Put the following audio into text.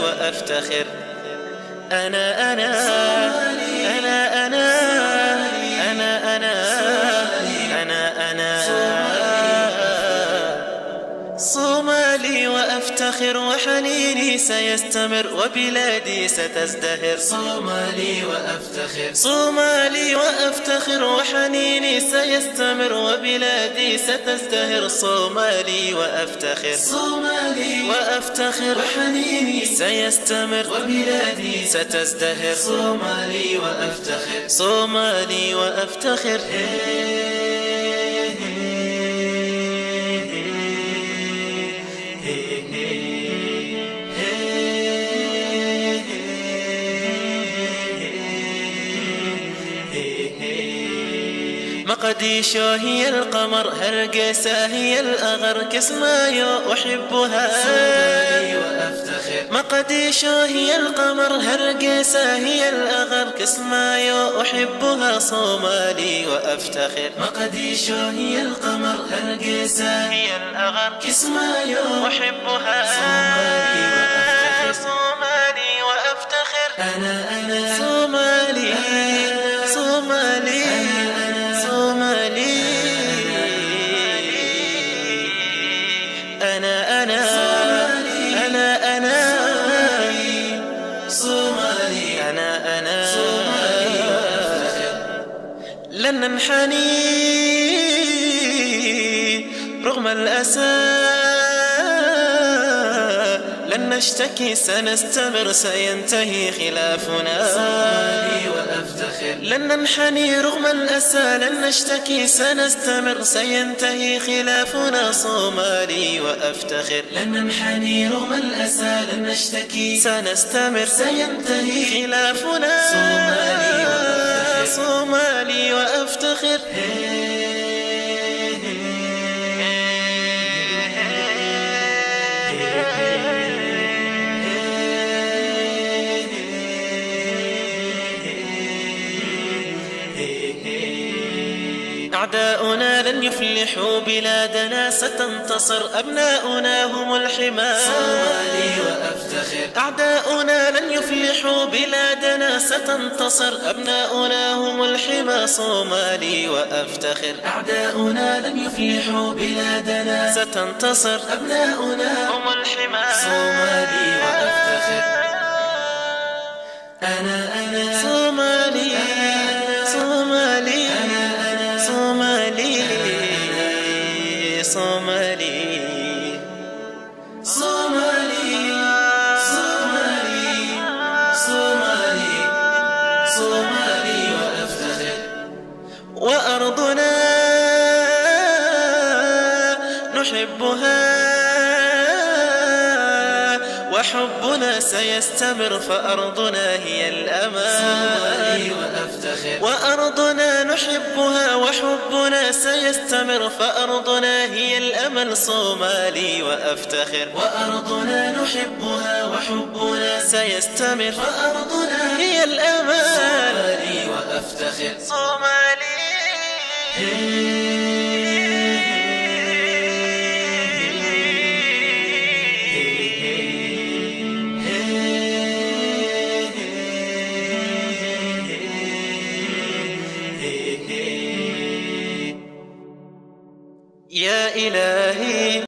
وأفتخر. أنا أنا أنا أنا أنا أنا أنا صومالي وأفتخر، وحنيني سيستمر، وبلادي ستزدهر. صومالي وأفتخر، صومالي وأفتخر، وحنيني سيستمر، وبلادي ستزدهر. صومالي وأفتخر، صومالي وأفتخر، وحنيني سيستمر، وبلادي ستزدهر. صومالي وأفتخر، صومالي وأفتخر. مقديشو هي القمر، هرقسة هي الأغر، كسمايو أحبها. صومالي وأفتخر، مقديشو هي القمر، هرقسة هي الأغر، كسمايو أحبها. صومالي وأفتخر. مقديشو هي القمر، هرقسة هي الأغر، كسمايو أحبها. صومالي وأفتخر، صومالي وأفتخر. أنا صومالي صومالي صومالي أنا أنا صومالي أنا صومالي وأفتخر. لن ننحني رغم الأسى، لن نشتكي سنستمر، سينتهي خلافنا. صومالي وأفتخر، لن ننحني رغم الأسى، لن نشتكي سنستمر، سينتهي خلافنا. صومالي وأفتخر. لن ننحني رغم الأسى، لن نشتكي سنستمر، سينتهي خلافنا. صومالي وأفتخر، صومالي وأفتخر. أعداؤنا لن يفلحوا، بلادنا ستنتصر، أبناؤنا هم الحمى. صومالي وأفتخر، أعداؤنا لن يفلحوا، بلادنا ستنتصر، أبناؤنا هم الحمى. صومالي وأفتخر. أعداؤنا لن يفلحوا، بلادنا ستنتصر، أبناؤنا هم الحمى. صومالي وأفتخر، أنا صومالي صومالي صومالي صومالي صومالي صومالي صومالي صومالي وأفتخر. وأرضنا نحبها، وحبنا سيستمر، فأرضنا هي الأمان. صومالي وأفتخر، وأرضنا نحبها، وحبنا سيستمر، فأرضنا هي الأمل. صومالي وأفتخر. وأرضنا نحبها، وحبنا سيستمر، فأرضنا هي الأمل. صومالي وأفتخر. صومالي يا إلهي.